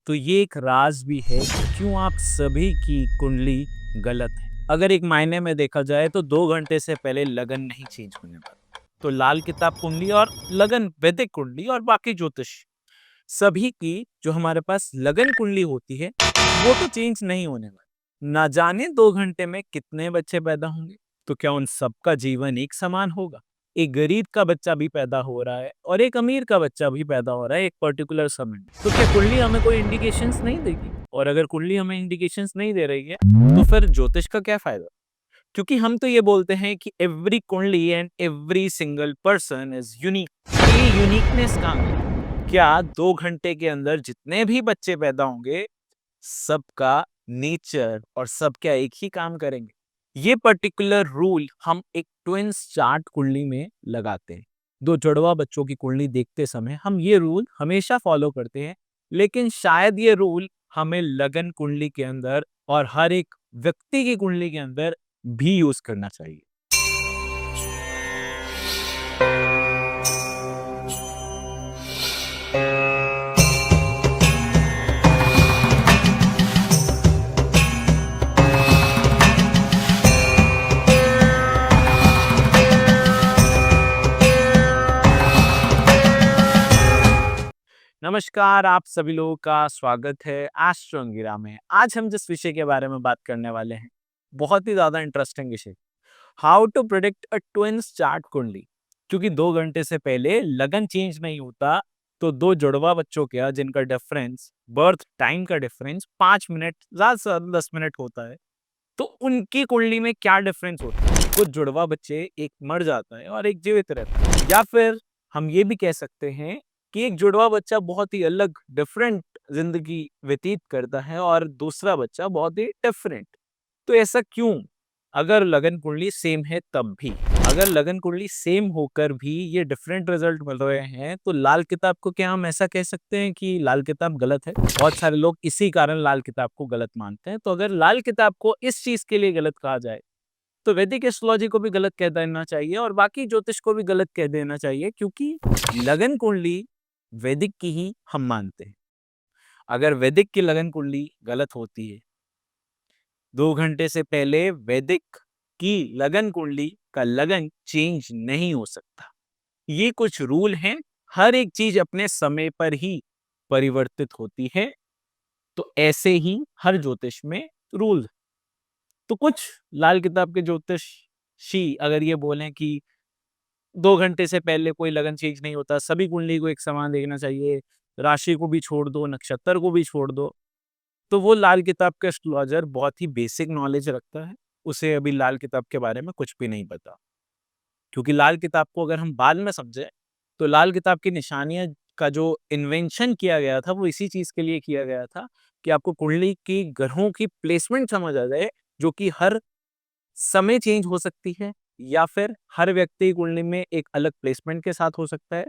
तो ये एक राज भी है कि क्यों आप सभी की कुंडली गलत है। अगर एक मायने में देखा जाए तो 2 घंटे से पहले लगन नहीं चेंज होने वाला। तो लाल किताब कुंडली और लगन वैदिक कुंडली और बाकी ज्योतिष सभी की जो हमारे पास लगन कुंडली होती है वो तो चेंज नहीं होने वाली। ना जाने 2 घंटे में कितने बच्चे पैदा होंगे। तो क्या उन सबका जीवन एक समान होगा? एक गरीब का बच्चा भी पैदा हो रहा है और एक अमीर का बच्चा भी पैदा हो रहा है एक पर्टिकुलर समय में। तो क्या कुंडली हमें कोई इंडिकेशंस नहीं देगी? और अगर कुंडली हमें इंडिकेशंस नहीं दे रही है तो फिर ज्योतिष का क्या फायदा? क्योंकि हम तो ये बोलते हैं कि एवरी कुंडली and every single person is unique. ये यूनिकनेस कहाँ गई? क्या 2 घंटे के अंदर जितने भी बच्चे पैदा होंगे सबका नेचर और सब क्या एक ही काम करेंगे? ये पर्टिकुलर रूल हम एक ट्विन्स चार्ट कुंडली में लगाते हैं। 2 जुड़वा बच्चों की कुंडली देखते समय हम ये रूल हमेशा फॉलो करते हैं, लेकिन शायद ये रूल हमें लगन कुंडली के अंदर और हर एक व्यक्ति की कुंडली के अंदर भी यूज करना चाहिए। नमस्कार, आप सभी लोगों का स्वागत है एस्ट्रो अंगिरा में। आज हम जिस विषय के बारे में बात करने वाले हैं, बहुत ही ज़्यादा इंटरेस्टिंग विषय, how to predict a twins chart कुंडली। क्योंकि 2 घंटे से पहले लगन चेंज नहीं होता, तो 2 जुड़वा बच्चों का जिनका डिफरेंस, बर्थ टाइम का डिफरेंस 5 मिनट, ज़्यादा से ज़्यादा 10 मिनट होता है, तो उनकी कुंडली में क्या डिफरेंस होता है? कुछ जुड़वा बच्चे, एक मर जाता है और एक जीवित रहता है। या फिर हम ये भी कह सकते हैं कि एक जुड़वा बच्चा बहुत ही अलग डिफरेंट जिंदगी व्यतीत करता है और दूसरा बच्चा बहुत ही डिफरेंट। तो ऐसा क्यों? अगर लगन कुंडली सेम है तब भी, अगर लगन कुंडली सेम होकर भी ये डिफरेंट रिजल्ट मिल रहे हैं, तो लाल किताब को क्या हम ऐसा कह सकते हैं कि लाल किताब गलत है? बहुत सारे लोग इसी कारण लाल किताब को गलत मानते हैं। तो अगर लाल किताब को इस चीज के लिए गलत कहा जाए, तो वैदिक एस्ट्रोलॉजी को भी गलत कह देना चाहिए और बाकी ज्योतिष को भी गलत कह देना चाहिए, क्योंकि लगन कुंडली वैदिक की ही हम मानते हैं। अगर वैदिक की लगन कुंडली गलत होती है, 2 घंटे से पहले वैदिक की लगन कुंडली का लगन चेंज नहीं हो सकता। ये कुछ रूल हैं, हर एक चीज अपने समय पर ही परिवर्तित होती है। तो ऐसे ही हर ज्योतिष में रूल। तो कुछ लाल किताब के ज्योतिषी अगर ये बोलें कि 2 घंटे से पहले कोई लगन चेंज नहीं होता, सभी कुंडली को एक समान देखना चाहिए, राशि को भी छोड़ दो, नक्षत्र को भी छोड़ दो, तो वो लाल किताब का एस्ट्रोलॉजर बहुत ही बेसिक नॉलेज रखता है। उसे अभी लाल किताब के बारे में कुछ भी नहीं पता। क्योंकि लाल किताब को अगर हम बाद में समझें, तो लाल किताब की निशानियाँ का जो इन्वेंशन किया गया था, वो इसी चीज़ के लिए किया गया था कि आपको कुंडली की ग्रहों की प्लेसमेंट समझ आ जाए, जो कि हर समय चेंज हो सकती है या फिर हर व्यक्ति की कुंडली में एक अलग प्लेसमेंट के साथ हो सकता है।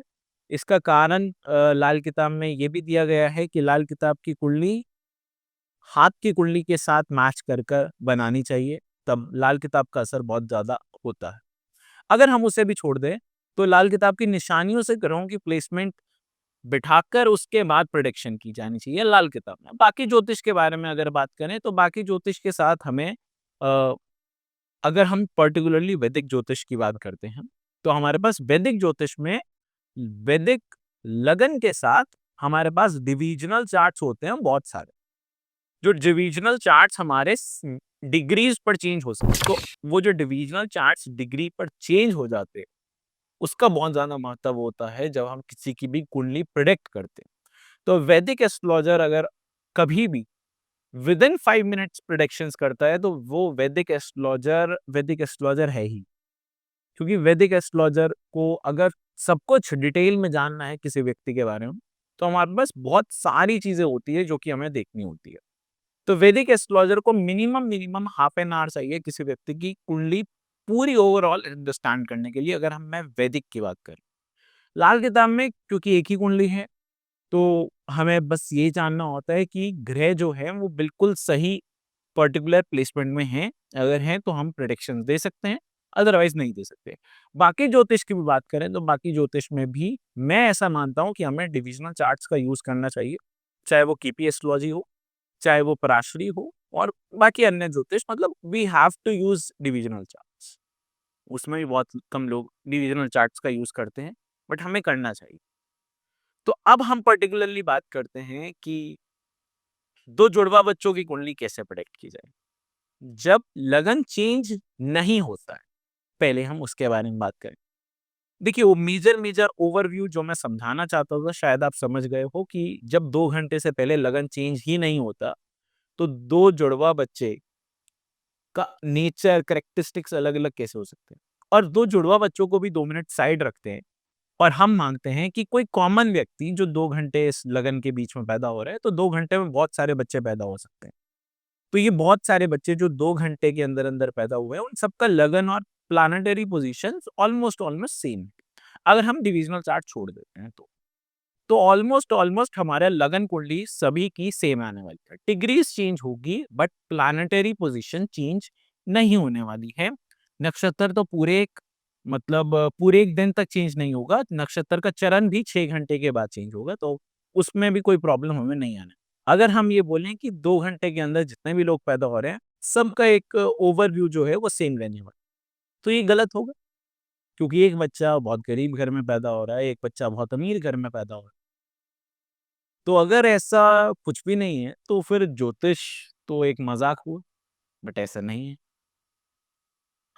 इसका कारण लाल किताब में ये भी दिया गया है कि लाल किताब की कुंडली हाथ की कुंडली के साथ मैच कर बनानी चाहिए, तब लाल किताब का असर बहुत ज़्यादा होता है। अगर हम उसे भी छोड़ दें, तो लाल किताब की निशानियों से ग्रहों की प्लेसमेंट बिठाकर उसके बाद प्रेडिक्शन की जानी चाहिए लाल किताब में। बाकी ज्योतिष के बारे में अगर बात करें, तो बाकी ज्योतिष के साथ हमें अ, अगर हम पर्टिकुलरली वैदिक ज्योतिष की बात करते हैं, तो हमारे पास वैदिक ज्योतिष में वैदिक लगन के साथ हमारे पास डिविजनल चार्ट्स होते हैं बहुत सारे। जो डिविजनल चार्ट्स हमारे डिग्रीज पर चेंज हो सकते हैं। तो वो जो डिविजनल चार्ट्स डिग्री पर चेंज हो जाते हैं, उसका बहुत ज्यादा महत्व होता है जब हम किसी की भी कुंडली प्रिडिक्ट करते हैं। तो वैदिक एस्ट्रोलॉजर अगर कभी भी विद इन 5 मिनट्स प्रिडिक्शंस करता है, तो वो वैदिक एस्ट्रोलॉजर है ही। क्योंकि वैदिक एस्ट्रोलॉजर को अगर सब कुछ डिटेल में जानना है किसी व्यक्ति के बारे में, तो हमारे पास बहुत सारी चीजें होती है जो कि हमें देखनी होती है। तो वैदिक एस्ट्रोलॉजर को minimum minimum half an hour चाहिए किसी व्यक्ति की कुंडली पूरी ओवरऑल अंडरस्टैंड करने के लिए, अगर हम मैं वैदिक की बात करें। लाल किताब में क्योंकि एक ही कुंडली है, तो हमें बस ये जानना होता है कि ग्रह जो है वो बिल्कुल सही पर्टिकुलर प्लेसमेंट में हैं। अगर हैं तो हम प्रेडिक्शन दे सकते हैं, अदरवाइज नहीं दे सकते। बाकी ज्योतिष की भी बात करें, तो बाकी ज्योतिष में भी मैं ऐसा मानता हूँ कि हमें डिविजनल चार्ट्स का यूज करना चाहिए। चाहे वो केपी एस्ट्रोलॉजी हो, चाहे वो पराशरी हो और बाकी अन्य ज्योतिष, मतलब we have to use divisional charts. उसमें भी बहुत कम लोग डिविजनल चार्ट्स का यूज करते हैं, बट हमें करना चाहिए। तो अब हम पर्टिकुलरली बात करते हैं कि दो जुड़वा बच्चों की कुंडली कैसे प्रेडिक्ट की जाए जब लगन चेंज नहीं होता है। पहले हम उसके बारे में बात करें। देखिए, वो मेजर मेजर ओवरव्यू जो मैं समझाना चाहता था, शायद आप समझ गए हो कि जब 2 घंटे से पहले लगन चेंज ही नहीं होता, तो 2 जुड़वा बच्चे का नेचर, कैरेक्टरिस्टिक्स अलग-अलग कैसे हो सकते हैं। और 2 जुड़वा बच्चों को भी 2 मिनट साइड रखते हैं और हम मानते हैं कि कोई कॉमन व्यक्ति जो 2 घंटे इस लगन के बीच में पैदा हो रहे हैं, तो 2 घंटे में बहुत सारे बच्चे पैदा हो सकते हैं। तो ये बहुत सारे बच्चे जो 2 घंटे के अंदर-अंदर पैदा हुए हैं, उन सबका लगन और planetary positions almost almost same है। अगर हम डिविज़नल चार्ट छोड़ देते हैं तो। तो ऑलमोस्ट ऑलमोस्ट हमारा लगन कुंडली सभी की सेम आने वाली है। डिग्रीज़ चेंज होगी बट प्लैनेटरी पोज़ीशन चेंज नहीं होने वाली है। नक्षत्र तो पूरे एक मतलब पूरे 1 दिन तक चेंज नहीं होगा। नक्षत्र का चरण भी 6 घंटे के बाद चेंज होगा, तो उसमें भी कोई प्रॉब्लम हमें नहीं आना। अगर हम ये बोलें कि 2 घंटे के अंदर जितने भी लोग पैदा हो रहे हैं, सबका एक ओवरव्यू जो है वो सेम रहने वाला है। तो ये गलत होगा, क्योंकि एक बच्चा बहुत गरीब घर में पैदा हो रहा है, एक बच्चा बहुत अमीर घर में पैदा हो रहा है। तो अगर ऐसा कुछ भी नहीं है, तो फिर ज्योतिष तो एक मज़ाक हुआ, बट ऐसा नहीं है।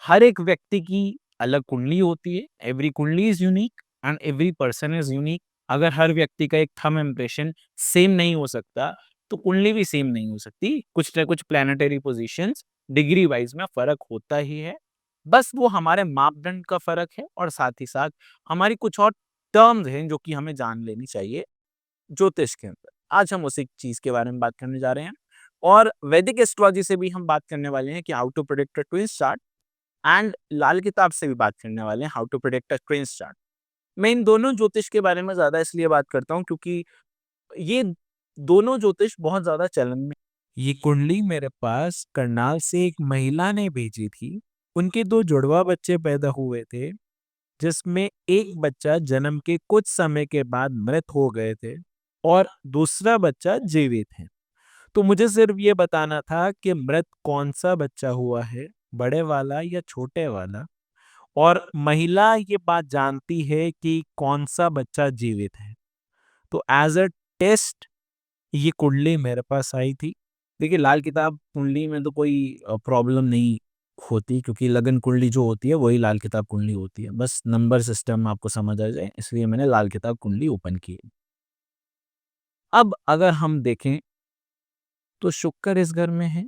हर एक व्यक्ति की अलग कुंडली होती है, एवरी कुंडली is unique and every person is unique. अगर हर व्यक्ति का एक थंब इम्प्रेशन सेम नहीं हो सकता, तो कुंडली भी सेम नहीं हो सकती। कुछ न कुछ प्लैनेटरी पोज़ीशंस डिग्री वाइज़ में फ़र्क होता ही है। बस वो हमारे मापदंड का फ़र्क है और साथ ही साथ हमारी कुछ और टर्म्स हैं, जो कि हमें जान लेनी चाहिए ज्योतिष के अंदर। आज हम उसी चीज़ के बारे में बात करने जा रहे हैं और वैदिक एस्ट्रोलॉजी से भी हम बात करने वाले हैं कि how to predict a twins chart, and Lal Kitab से भी बात करने वाले हैं how to predict a twins chart. मैं इन दोनों ज्योतिष के बारे में ज़्यादा इसलिए बात करता हूँ क्योंकि ये दोनों ज्योतिष बहुत ज़्यादा चलन में। ये कुंडली मेरे पास करनाल से एक महिला ने भेजी थी। उनके 2 जुड़वा बच्चे पैदा हुए थे, जिसमें एक बच्चा जन्म के कुछ समय के बाद मृत हो गए थे और दूसरा बच्चा जीवित है। तो मुझे सिर्फ ये बताना था कि मृत कौन-सा बच्चा हुआ है, बड़े वाला या छोटे वाला? और महिला ये बात जानती है कि कौन-सा बच्चा जीवित है। तो एज़ अ टेस्ट ये कुंडली मेरे पास आई थी। देखिए, लाल किताब कुंडली में तो कोई प्रॉब्लम नहीं होती, क्योंकि लगन कुंडली जो होती है वही लाल किताब कुंडली होती है। बस नंबर सिस्टम आपको समझ आ जाए, इसलिए मैंने लाल किताब कुंडली ओपन की है। अब अगर हम देखें तो शुक्र इस घर में है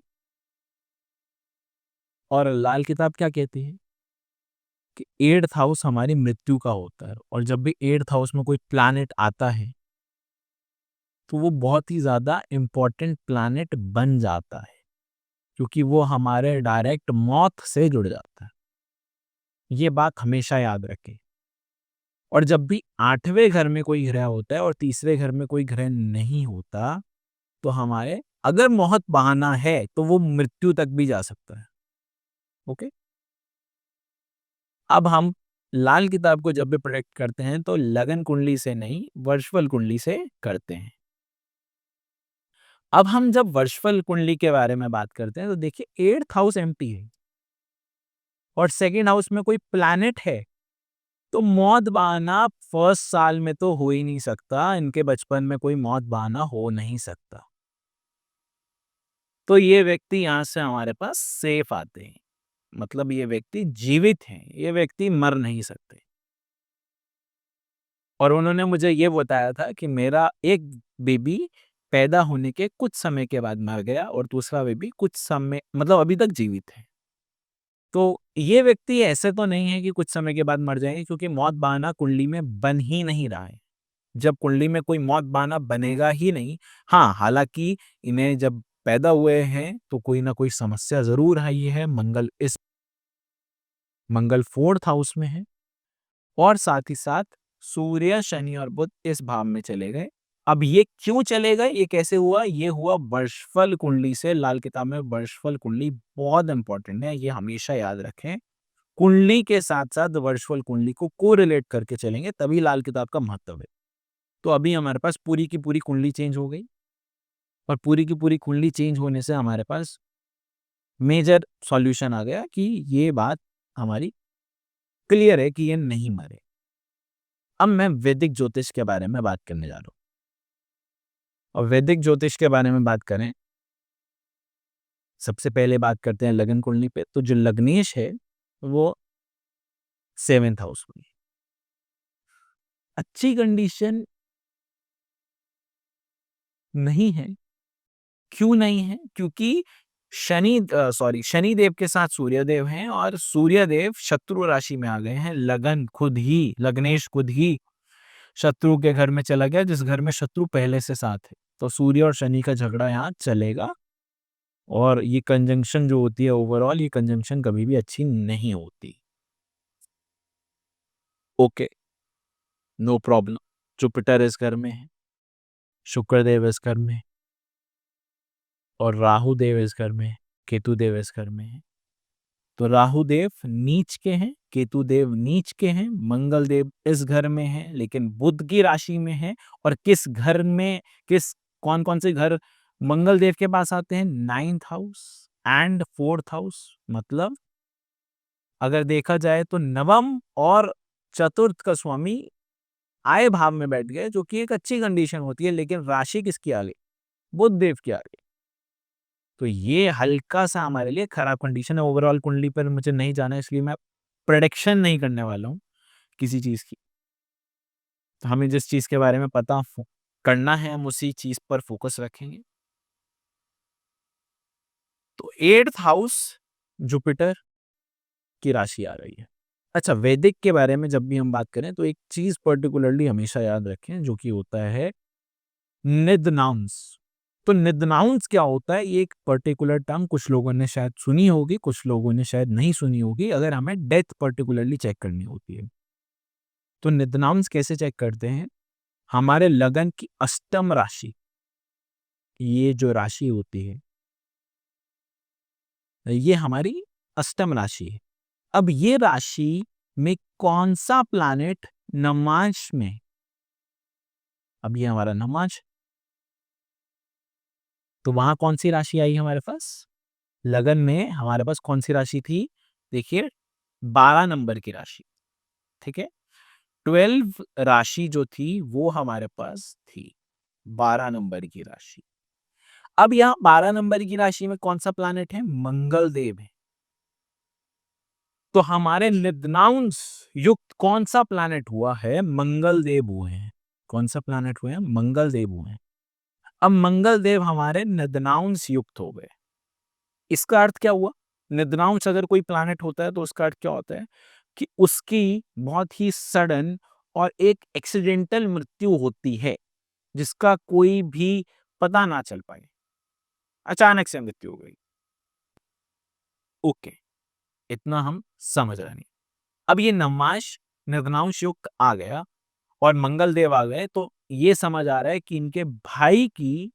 और लाल किताब क्या कहती है कि 8th हाउस हमारी मृत्यु का होता है और जब भी 8th हाउस में कोई प्लैनेट आता है, तो वो बहुत ही ज़्यादा इम्पोर्टेंट प्लैनेट बन जाता है, क्योंकि वो हमारे डायरेक्ट मौत से जुड़ जाता है। ये बात हमेशा याद रखें। और जब भी 8वें घर में कोई ग्रह होता है और तीसरे घर में कोई ग्रह नहीं होता, तो हमारे अगर मौत बहाना है, तो वो मृत्यु तक भी जा सकता है। ओके? अब हम लाल किताब को जब भी प्रेडिक्ट करते हैं, तो लगन कुंडली से नहीं, वर्चुअल कुंडली से करते हैं। अब हम जब वर्चुअल कुंडली के बारे में बात करते हैं, तो देखिए 8th हाउस एम्प्टी है और 2nd हाउस में कोई प्लैनेट है, तो मौत बहाना फर्स्ट साल में तो हो ही नहीं सकता। इनके बचपन में कोई मौत बहाना हो नहीं सकता। तो ये व्यक्ति यहाँ से हमारे पास सेफ आते हैं। मतलब ये व्यक्ति जीवित हैं, ये व्यक्ति मर नहीं सकते। और उन्होंने मुझे ये बताया था कि मेरा एक बेबी पैदा होने के कुछ समय के बाद मर गया और दूसरा बेबी कुछ समय मतलब अभी तक जीवित है। तो ये व्यक्ति ऐसे तो नहीं है कि कुछ समय के बाद मर जाएंगे, क्योंकि मौत बहाना कुंडली में बन ही नहीं रहा है। जब कुंडली में कोई मौत बहाना बनेगा ही नहीं। हाँ, हालाँकि इन्हें जब पैदा हुए हैं तो कोई ना कोई समस्या ज़रूर आई है। मंगल 4th हाउस में है और साथ ही साथ सूर्य, शनि और बुध इस भाव में चले गए। अब ये क्यों चले गए, ये कैसे हुआ? ये हुआ वर्षफल कुंडली से। लाल किताब में वर्षफल कुंडली बहुत इंपॉर्टेंट है, ये हमेशा याद रखें। कुंडली के साथ-साथ वर्चुअल कुंडली को कोरिलेट करके चलेंगे, तभी लाल किताब का महत्व है। तो अभी हमारे पास पूरी की पूरी कुंडली चेंज हो गई। और पूरी की पूरी कुंडली चेंज होने से हमारे पास मेजर सॉल्यूशन आ गया कि ये बात हमारी क्लियर है कि ये नहीं मरे। अब मैं वैदिक ज्योतिष के बारे में बात करने जा रहा हूँ। और वैदिक ज्योतिष के बारे में बात करें, सबसे पहले बात करते हैं लगन कुंडली पे। तो जो लग्नेश है वो 7th हाउस में अच्छी कंडीशन नहीं है। क्यों नहीं है? क्योंकि शनिदेव के साथ सूर्यदेव हैं और सूर्यदेव शत्रु राशि में आ गए हैं। लग्नेश खुद ही शत्रु के घर में चला गया, जिस घर में शत्रु पहले से साथ है। तो सूर्य और शनि का झगड़ा यहाँ चलेगा और ये कंजंक्शन जो होती है, ओवरऑल ये कंजंक्शन कभी भी अच्छी नहीं होती। Okay, no problem. जुपिटर इस घर में है, शुक्रदेव इस घर में है और राहु देव इस घर में है, केतु देव इस घर में है। तो राहु देव नीच के हैं, केतु देव नीच के हैं, मंगल देव इस घर में है लेकिन बुध की राशि में है। और किस घर में, कौन कौन से घर मंगल देव के पास आते हैं? 9th house and 4th house. मतलब अगर देखा जाए तो नवम और चतुर्थ का स्वामी आय भाव में बैठ गए, जो कि एक अच्छी कंडीशन होती है, लेकिन राशि किसकी आ गई? बुध देव की आ गई। तो ये हल्का सा हमारे लिए खराब कंडीशन है। ओवरऑल कुंडली पर मुझे नहीं जाना है, इसलिए मैं प्रेडिक्शन नहीं करने वाला हूँ किसी चीज की। तो हमें जिस चीज के बारे में पता करना है, हम उसी चीज पर फोकस रखेंगे। तो 8th हाउस जुपिटर की राशि आ रही है। अच्छा, वैदिक के बारे में जब भी हम बात करें तो एक चीज पर्टिकुलरली हमेशा याद रखें, जो कि होता है निदनांस। तो निदनांस क्या होता है? ये एक पर्टिकुलर टर्म कुछ लोगों ने शायद सुनी होगी, कुछ लोगों ने शायद नहीं सुनी होगी, अगर हमें डेथ पर्टिकुलरली चेक करनी होती है। तो निदनांस कैसे चेक करते हैं? हमारे लगन की अष्टम राशि, ये जो राशि होती है, ये हमारी अष्टम राशि है। अब ये राशि में कौन सा प्लैनेट नमाज में, अब ये हमारा नमाज, तो वहां कौन सी राशि आई हमारे पास? लगन में हमारे पास कौन सी राशि थी? देखिए, 12 नंबर की राशि। ठीक है, 12 राशि जो थी वो हमारे पास थी 12 नंबर की राशि। अब यहाँ 12 नंबर की राशि में कौन सा प्लैनेट है? मंगल देव है। तो हमारे निदनांश युक्त कौन सा प्लैनेट हुआ है? मंगल देव हुए हैं। कौन सा प्लैनेट हुए हैं? मंगल देव हुए हैं। अब मंगल देव हमारे निदनांश युक्त हो गए। इसका अर्थ क्या हुआ? निदनांश अगर कोई प्लैनेट होता है तो उसका अर्थ क्या होता है कि उसकी बहुत ही सडन और एक एक्सीडेंटल मृत्यु होती है, जिसका कोई भी पता ना चल पाए, अचानक से मृत्यु हो गई। ओके, इतना हम समझ रहे हैं। अब ये नमाश निर्गुणांश युक्त आ गया और मंगल देव आ गए, तो ये समझ आ रहा है कि इनके भाई की,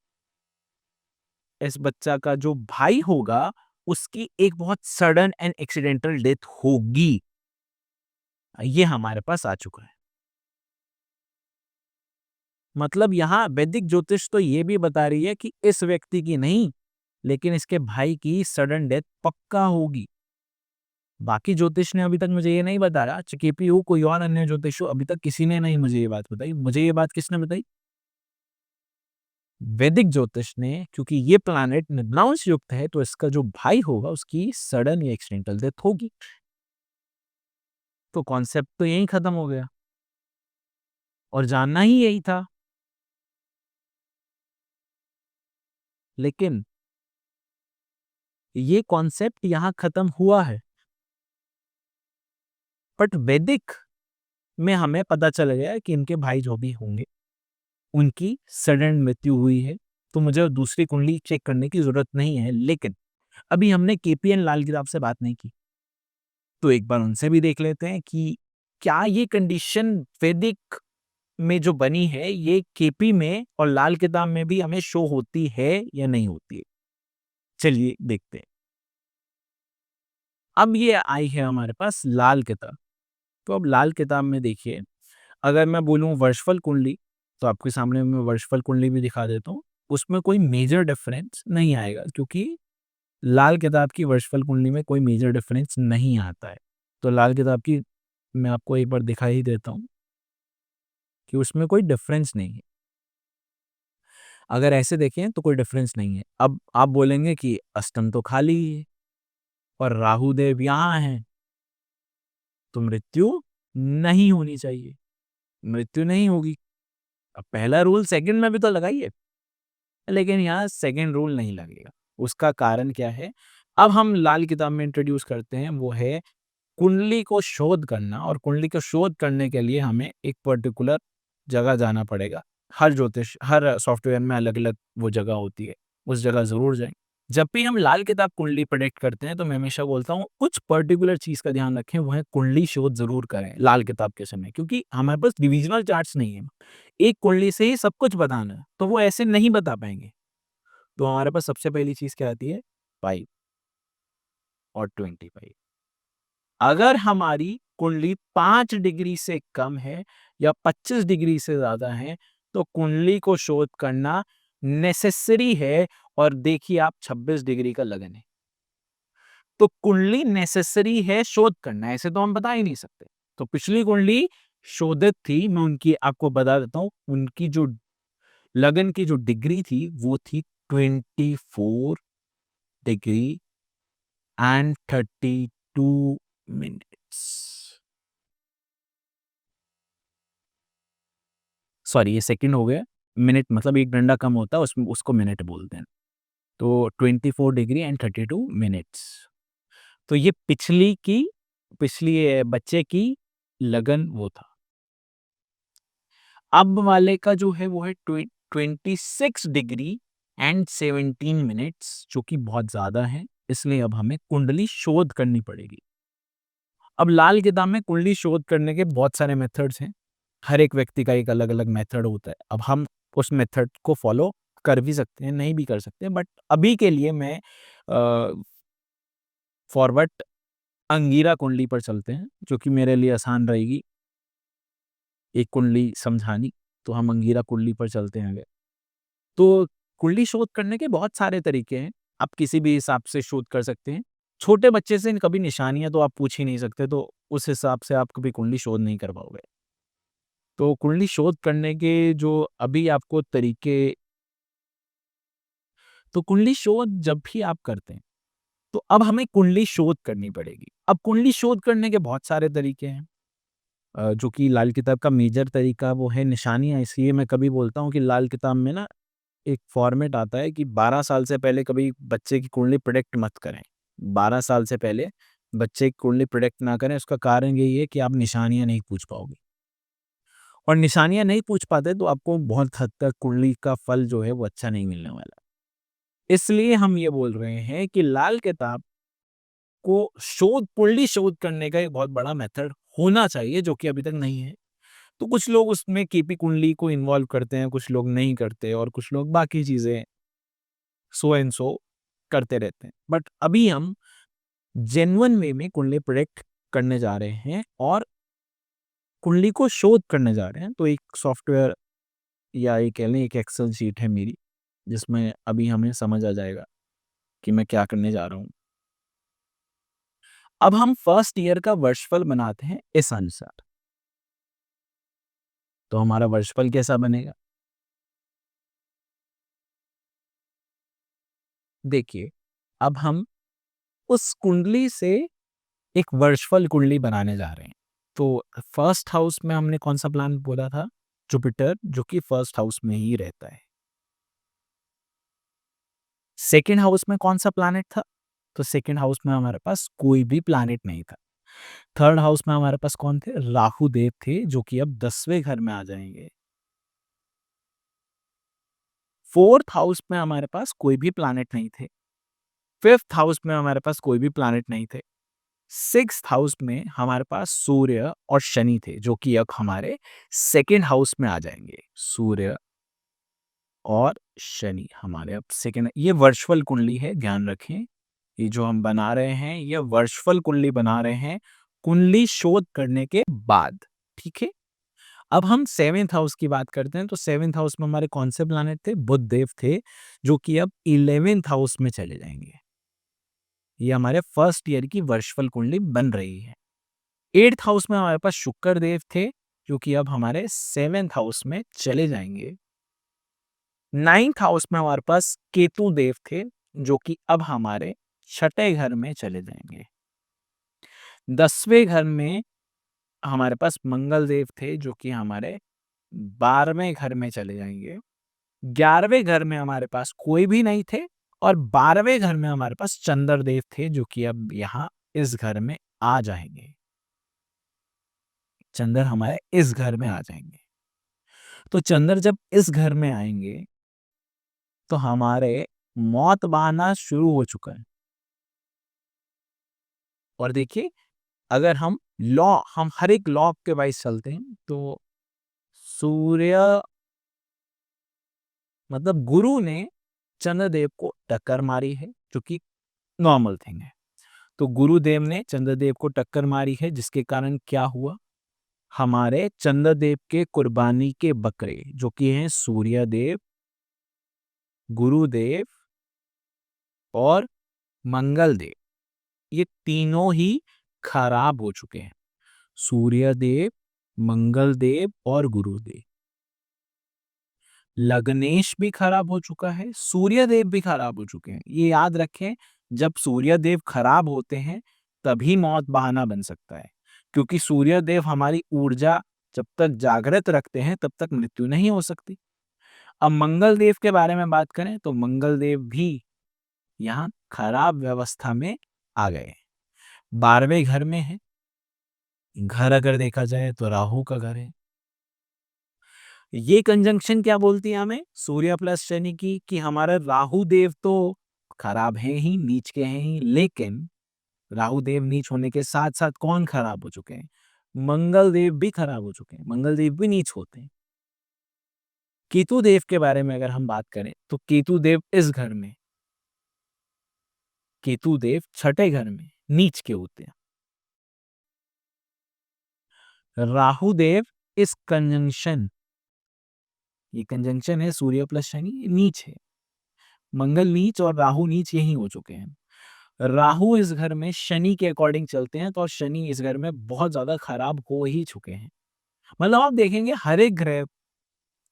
इस बच्चा का जो भाई होगा, उसकी एक बहुत सडन एंड एक्सीडेंटल डेथ होगी। ये हमारे पास आ चुका है। मतलब यहाँ वैदिक ज्योतिष तो ये भी बता रही है कि इस व्यक्ति की नहीं, लेकिन इसके भाई की सडन डेथ पक्का होगी। बाकी ज्योतिष ने अभी तक मुझे ये नहीं बताया, केपी हो कोई और अन्य ज्योतिष हो, अभी तक किसी ने नहीं मुझे ये बात बताई। मुझे ये बात किसने बताई? वैदिक ज्योतिष ने, क्योंकि ये प्लैनेट निदनांश युक्त है, तो इसका जो भाई होगा उसकी सडन या एक्सीडेंटल डेथ होगी। तो कॉन्सेप्ट तो यही खत्म हो गया और जानना ही यही था। लेकिन ये कॉन्सेप्ट यहां खत्म हुआ है, बट वैदिक में हमें पता चल गया कि इनके भाई जो भी होंगे उनकी सडन मृत्यु हुई है। तो मुझे दूसरी कुंडली चेक करने की जरूरत नहीं है। लेकिन अभी हमने केपीएन लाल किताब से बात नहीं की, तो एक बार उनसे भी देख लेते हैं कि क्या ये कंडीशन वैदिक में जो बनी है, ये केपी में और लाल किताब में भी हमें शो होती है या नहीं होती है। चलिए देखते हैं। अब ये आई है हमारे पास लाल किताब। तो अब लाल किताब में देखिए, अगर मैं बोलूं वर्षफल कुंडली, तो आपके सामने मैं वर्षफल कुंडली भी दिखा देता हूँ। उसमें कोई मेजर डिफरेंस नहीं आएगा, क्योंकि लाल किताब की वर्षफल कुंडली में कोई मेजर डिफरेंस नहीं आता है। तो लाल किताब की मैं आपको एक बार दिखा ही देता हूँ कि उसमें कोई डिफरेंस नहीं है। अगर ऐसे देखें तो कोई डिफरेंस नहीं है। अब आप बोलेंगे कि अष्टम तो खाली ही है और राहु देव यहाँ हैं, तो मृत्यु नहीं होनी चाहिए, मृत्यु नहीं होगी। अब पहला रूल सेकंड में भी तो लगाइए, लेकिन यहाँ सेकंड रूल नहीं लगेगा। उसका कारण क्या है? अब हम लाल किताब में इंट्रोड्यूस करते हैं, वो है कुंडली को शोध करना। और कुंडली को शोध करने के लिए हमें एक पर्टिकुलर जगह जाना पड़ेगा। हर सॉफ्टवेयर में अलग-अलग वो जगह होती है, उस जगह ज़रूर जाएँ। जब भी हम लाल किताब कुंडली प्रेडिक्ट करते हैं, तो मैं हमेशा बोलता हूँ कुछ पर्टिकुलर चीज़ का ध्यान रखें, वो है कुंडली शोध ज़रूर करें लाल किताब के समय, क्योंकि हमारे पास डिविज़नल चार्ट्स नहीं है। एक कुंडली से ही सब कुछ बताना है, तो वो ऐसे नहीं बता पाएँगे। तो हमारे पास सबसे पहली चीज़ क्या आती है? 5 और 25। अगर हमारी कुंडली 5 डिग्री से कम है या 25 डिग्री से ज़्यादा है, तो कुंडली को शोध करना नेसेसरी है। और देखिए आप 26 डिग्री का लगन है, तो कुंडली नेसेसरी है शोध करना, ऐसे तो हम बता ही नहीं सकते। तो पिछली कुंडली शोधित थी, मैं उनकी आपको बता देता हूँ, उनकी जो लगन की जो डिग्री थी वो थी 24 डिग्री एंड 32 मिनट्स। सॉरी, ये सेकंड हो गया। मिनट मतलब एक डंडा कम होता है, उसमें उसको मिनट बोलते हैं। तो 24 डिग्री एंड 32 मिनट्स। तो ये पिछली बच्चे की लगन वो था। अब वाले का जो है वो है 26 डिग्री एंड 17 मिनट्स, जो कि बहुत ज़्यादा है, इसलिए अब हमें कुंडली शोध करनी पड़ेगी। अब लाल किताब में कुंडली शोध करने के बहुत सारे मेथड्स हैं। हर एक व्यक्ति का एक अलग-अलग मेथड होता है। अब हम उस मेथड को फ़ॉलो कर भी सकते हैं, नहीं भी कर सकते, बट अभी के लिए मैं फॉरवर्ड अंगीरा कुंडली पर चलते हैं, जो कि मेरे लिए आसान रहेगी एक कुंडली समझानी। तो हम अंगीरा कुंडली पर चलते हैं आगे। तो कुंडली शोध करने के बहुत सारे तरीके हैं। आप किसी भी हिसाब से शोध कर सकते हैं। छोटे बच्चे से कभी निशानियाँ तो आप पूछ ही नहीं सकते, तो उस हिसाब से आप कभी कुंडली शोध नहीं कर पाओगे। तो कुंडली शोध करने के जो अभी आपको तरीके, तो कुंडली शोध जब भी आप करते हैं, तो अब हमें कुंडली शोध करनी पड़ेगी। अब कुंडली शोध करने के बहुत सारे तरीके हैं। जो कि लाल किताब का मेजर तरीका वो है निशानियाँ। इसलिए मैं कभी बोलता हूँ कि लाल किताब में ना एक फॉर्मेट आता है कि 12 साल से पहले कभी बच्चे की कुंडली प्रेडिक्ट मत करें। 12 साल से पहले बच्चे की कुंडली प्रेडिक्ट ना करें, उसका कारण यही है कि आप निशानियाँ नहीं पूछ पाओगे। और निशानियाँ नहीं पूछ पाते तो आपको बहुत हद तक कुंडली का फल जो है वो अच्छा नहीं मिलने वाला। इसलिए हम ये बोल रहे हैं कि लाल किताब को कुंडली शोध करने का एक बहुत बड़ा मेथड होना चाहिए, जो कि अभी तक नहीं है। तो कुछ लोग उसमें केपी कुंडली को इन्वॉल्व करते हैं, कुछ लोग नहीं करते, और कुछ लोग बाकी चीज़ें सो एंड सो करते रहते हैं। बट अभी हम जेन्युइन वे में कुंडली प्रेडिक्ट करने जा रहे हैं और कुंडली को शोध करने जा रहे हैं। तो एक सॉफ्टवेयर या ये कह लें एक एक्सेल शीट है मेरी, जिसमें अभी हमें समझ आ जाएगा कि मैं क्या करने जा रहा हूँ। अब हम फर्स्ट ईयर का वर्षफल बनाते हैं इस अनुसार। तो हमारा वर्षफल कैसा बनेगा? देखिए, अब हम उस कुंडली से एक वर्षफल कुंडली बनाने जा रहे हैं। तो फर्स्ट हाउस में हमने कौन-सा प्लैनेट बोला था? जुपिटर, जो कि फर्स्ट हाउस में ही रहता है। सेकंड हाउस में कौन-सा प्लैनेट था? तो सेकंड हाउस में हमारे पास कोई भी प्लैनेट नहीं था। थर्ड हाउस में हमारे पास कौन थे? राहु देव थे, जो कि अब 10वें घर में आ जाएँगे। फोर्थ हाउस में हमारे पास कोई भी प्लैनेट नहीं थे। फिफ्थ हाउस में हमारे पास कोई भी प्लैनेट नहीं थे। सिक्स्थ हाउस में हमारे पास सूर्य और शनि थे, जो कि अब हमारे सेकंड हाउस में आ जाएँगे। सूर्य और शनि हमारे अब सेकंड, ये वर्चुअल कुंडली है, ध्यान रखें। ये जो हम बना रहे हैं, ये वर्चुअल कुंडली बना रहे हैं, कुंडली शोध करने के बाद, ठीक है? अब हम 7th हाउस की बात करते हैं, तो 7th हाउस में हमारे कौन से प्लैनेट थे? बुध देव थे, जो कि अब 11th हाउस में चले जाएँगे। ये हमारे फर्स्ट ईयर की वर्षफल कुंडली बन रही है। 8th हाउस में हमारे पास शुक्र देव थे, जो कि अब हमारे 7th हाउस में चले जाएँगे। 9th हाउस में हमारे पास केतु देव थे, जो कि अब हमारे 6ठे घर में चले जाएँगे। 10वें घर में हमारे पास मंगल देव थे, जो कि हमारे 12वें घर में चले जाएँगे। 11वें घर में हमारे पास कोई भी नहीं थे और 12वें घर में हमारे पास चंद्र देव थे, जो कि अब यहाँ इस घर में आ जाएँगे। चंद्र हमारे इस घर में आ जाएँगे। तो चंद्र जब इस घर में आएँगे, तो हमारे मौत बहाना शुरू हो चुका है। और देखिए, अगर हम हर एक लॉ के वाइज चलते हैं, तो सूर्य मतलब गुरु ने चंद्रदेव को टक्कर मारी है, जो कि नॉर्मल थिंग है। तो गुरुदेव ने चंद्रदेव को टक्कर मारी है, जिसके कारण क्या हुआ? हमारे चंद्रदेव के कुर्बानी के बकरे, जो कि हैं सूर्यदेव, गुरुदेव और मंगलदेव, ये तीनों ही खराब हो चुके हैं। सूर्यदेव, मंगलदेव और गुरुदेव। लग्नेश भी खराब हो चुका है, सूर्यदेव भी खराब हो चुके हैं। ये याद रखें, जब सूर्यदेव खराब होते हैं, तभी मौत बहाना बन सकता है, क्योंकि सूर्यदेव हमारी ऊर्जा जब तक जागृत रखते हैं, तब तक मृत्यु नहीं हो सकती। अब मंगलदेव के बारे में बात करें, तो मंगलदेव भी यहाँ खराब व्यवस्था में आ गए। 12वें घर में है। घर अगर देखा जाए तो राहु का घर है। ये कंजंक्शन क्या बोलती है हमें? सूर्य प्लस शनि की, कि हमारा राहु देव तो खराब है ही, नीच के हैं ही, लेकिन राहु देव नीच होने के साथ साथ कौन खराब हो चुके हैं? मंगल देव भी खराब हो चुके हैं, मंगल देव भी नीच होते हैं। केतु देव के बारे में अगर हम बात करें, तो केतु देव इस घर में, केतु देव 6ठे घर में नीच के होते हैं। राहु देव इस कंजंक्शन, ये कंजंक्शन है सूर्य प्लस शनि, ये नीच है। मंगल नीच और राहु नीच यही हो चुके हैं। राहु इस घर में शनि के अकॉर्डिंग चलते हैं, तो शनि इस घर में बहुत ज्यादा खराब हो ही चुके हैं। मतलब आप देखेंगे, हर एक ग्रह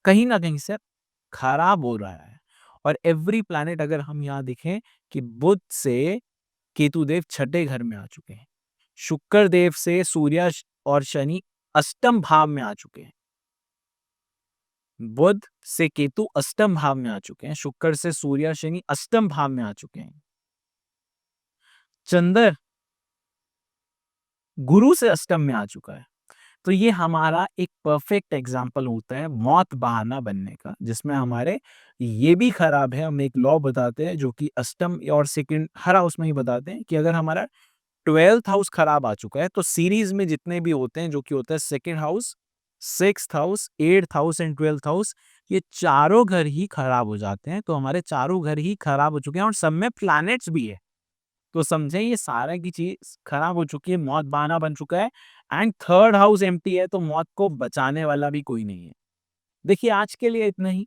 कहीं ना कहीं से खराब हो रहा है। और एवरी प्लैनेट, अगर हम यहाँ देखें, कि बुध से केतु देव 6ठे घर में आ चुके हैं, शुक्र देव से सूर्य और शनि अष्टम भाव में आ चुके हैं। बुध से केतु अष्टम भाव में आ चुके हैं, शुक्र से सूर्य शनि अष्टम भाव में आ चुके हैं। चंद्र गुरु से अष्टम में आ चुका है। तो ये हमारा एक परफेक्ट एग्जाम्पल होता है मौत बहाना बनने का, जिसमें हमारे ये भी खराब है। हम एक लॉ बताते हैं, जो कि अष्टम और सेकंड हर हाउस में ही बताते हैं, कि अगर हमारा 12th हाउस खराब आ चुका है, तो सीरीज में जितने भी होते हैं, जो कि होता है second house, 6th house, 8th house and 12th house, ये चारों घर ही खराब हो जाते हैं। तो हमारे चारों घर ही खराब हो चुके हैं और सब में प्लैनेट्स भी है। तो समझे, ये सारा की चीज खराब हो चुकी है, मौत बहाना बन चुका है। एंड 3rd हाउस एम्प्टी है, तो मौत को बचाने वाला भी कोई नहीं है। देखिए, आज के लिए इतना ही।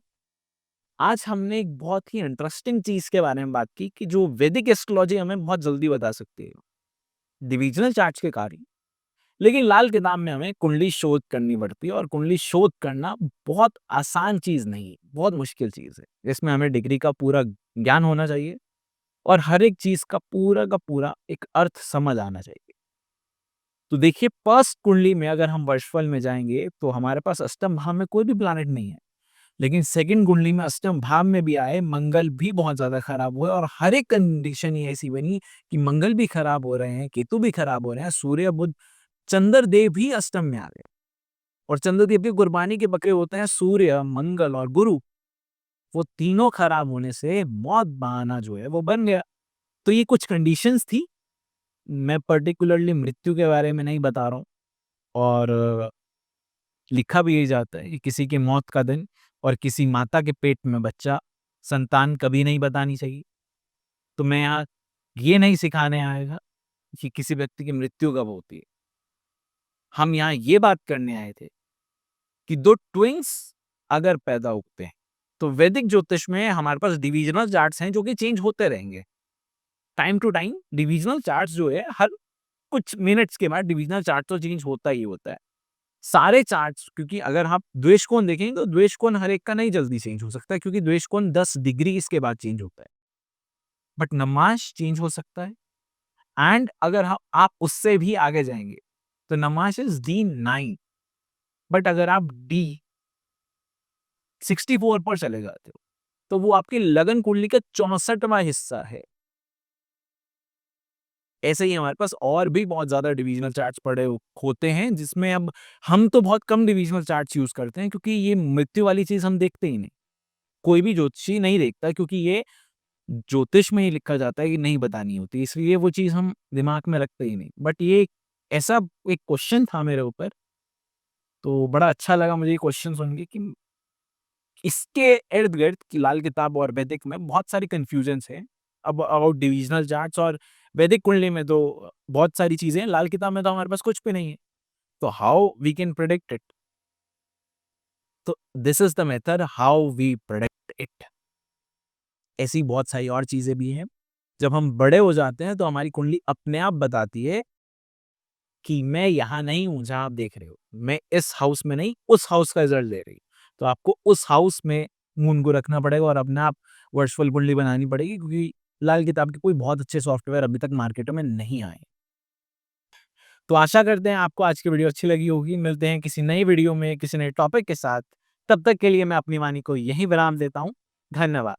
आज हमने एक बहुत ही इंटरेस्टिंग चीज के बारे में बात की, कि जो वैदिक एस्ट्रोलॉजी हमें बहुत जल्दी बता सकती है डिविजनल चार्ट्स के कार्य। लेकिन लाल किताब में हमें कुंडली शोध करनी पड़ती है, और कुंडली शोध करना बहुत आसान चीज नहीं है, बहुत मुश्किल चीज है। इसमें हमें डिग्री का पूरा ज्ञान होना चाहिए, और हर एक चीज का पूरा एक अर्थ समझ आना चाहिए। तो देखिए, फर्स्ट कुंडली में अगर हम वर्षफल में जाएंगे, तो हमारे पास अष्टम भाव में कोई भी प्लैनेट नहीं है। लेकिन सेकंड कुंडली में अष्टम भाव में भी आए, मंगल भी बहुत ज्यादा खराब हुए, और हर एक कंडीशन ये ऐसी बनी कि मंगल भी खराब हो रहे हैं, केतु भी खराब हो रहे हैं, सूर्य बुध चंद्र देव भी अष्टम में आ गए। और चंद्र देव की कुर्बानी के बकरे होते हैं सूर्य, मंगल और गुरु। वो तीनों खराब होने से मौत बहाना जो है वो बन गया। तो ये कुछ कंडीशंस थी। मैं पर्टिकुलरली मृत्यु के बारे में नहीं बता रहा हूँ। और लिखा भी यही जाता है कि किसी की मौत का दिन और किसी माता के पेट में बच्चा, संतान कभी नहीं बतानी चाहिए। तो मैं यहाँ ये नहीं सिखाने आएगा कि किसी व्यक्ति की मृत्यु कब होती है। हम यहाँ ये बात करने आए थे कि दो ट्विंस अगर पैदा होते हैं तो वैदिक ज्योतिष में हमारे पास डिविजनल चार्ट्स हैं जो कि चेंज होते रहेंगे time to time. Divisional charts जो है हर कुछ मिनट्स के बाद डिविजनल चार्ट तो चेंज होता ही होता है सारे चार्ट्स। क्योंकि अगर आप द्वेष कोण देखेंगे तो द्वेष कोण हर एक का नहीं जल्दी चेंज हो सकता है क्योंकि द्वेष कोण 10 डिग्री इसके बाद चेंज होता है, बट नमाज चेंज हो सकता है। एंड अगर आप उससे भी आगे जाएंगे तो नमाज इज D9, बट अगर आप D64 पर चले जाते हो तो वो आपकी लगन कुंडली का 64वां हिस्सा है। ऐसे ही हमारे पास और भी बहुत ज्यादा डिविजनल चार्ट्स पड़े होते हैं जिसमें अब हम तो बहुत कम डिविजनल चार्ट्स यूज करते हैं क्योंकि ये मृत्यु वाली चीज हम देखते ही नहीं, कोई भी ज्योतिषी नहीं देखता क्योंकि ये ज्योतिष में ही लिखा जाता है कि नहीं बतानी होती, इसलिए वो चीज हम दिमाग में रखते ही नहीं। बट ये ऐसा एक क्वेश्चन था मेरे ऊपर, तो बड़ा अच्छा लगा मुझे ये क्वेश्चन सुन के कि इसके इर्द गिर्द की लाल किताब और वैदिक में बहुत सारी कंफ्यूजन्स हैं अब अबाउट डिविजनल चार्ट्स। और वैदिक कुंडली में तो बहुत सारी चीजें हैं, लाल किताब में तो हमारे पास कुछ भी नहीं है। तो how we can predict it? तो this is the method how we predict it. ऐसी बहुत सारी और चीजें भी हैं। जब हम बड़े हो जाते हैं तो हमारी कुंडली अपने आप बताती है कि मैं यहाँ नहीं हूँ जहाँ आप देख रहे हो, मैं इस हाउस में नहीं उस हाउस का रिजल्ट दे रही। तो आपको उस हाउस में मून को रखना पड़ेगा और अपने आप वर्चुअल कुंडली बनानी पड़ेगी क्योंकि लाल किताब के कोई बहुत अच्छे सॉफ्टवेयर अभी तक मार्केट में नहीं आए। तो आशा करते हैं आपको आज की वीडियो अच्छी लगी होगी। मिलते हैं किसी नई वीडियो में किसी नए टॉपिक के साथ। तब तक के लिए मैं अपनी वाणी को यहीं विराम देता हूँ। धन्यवाद।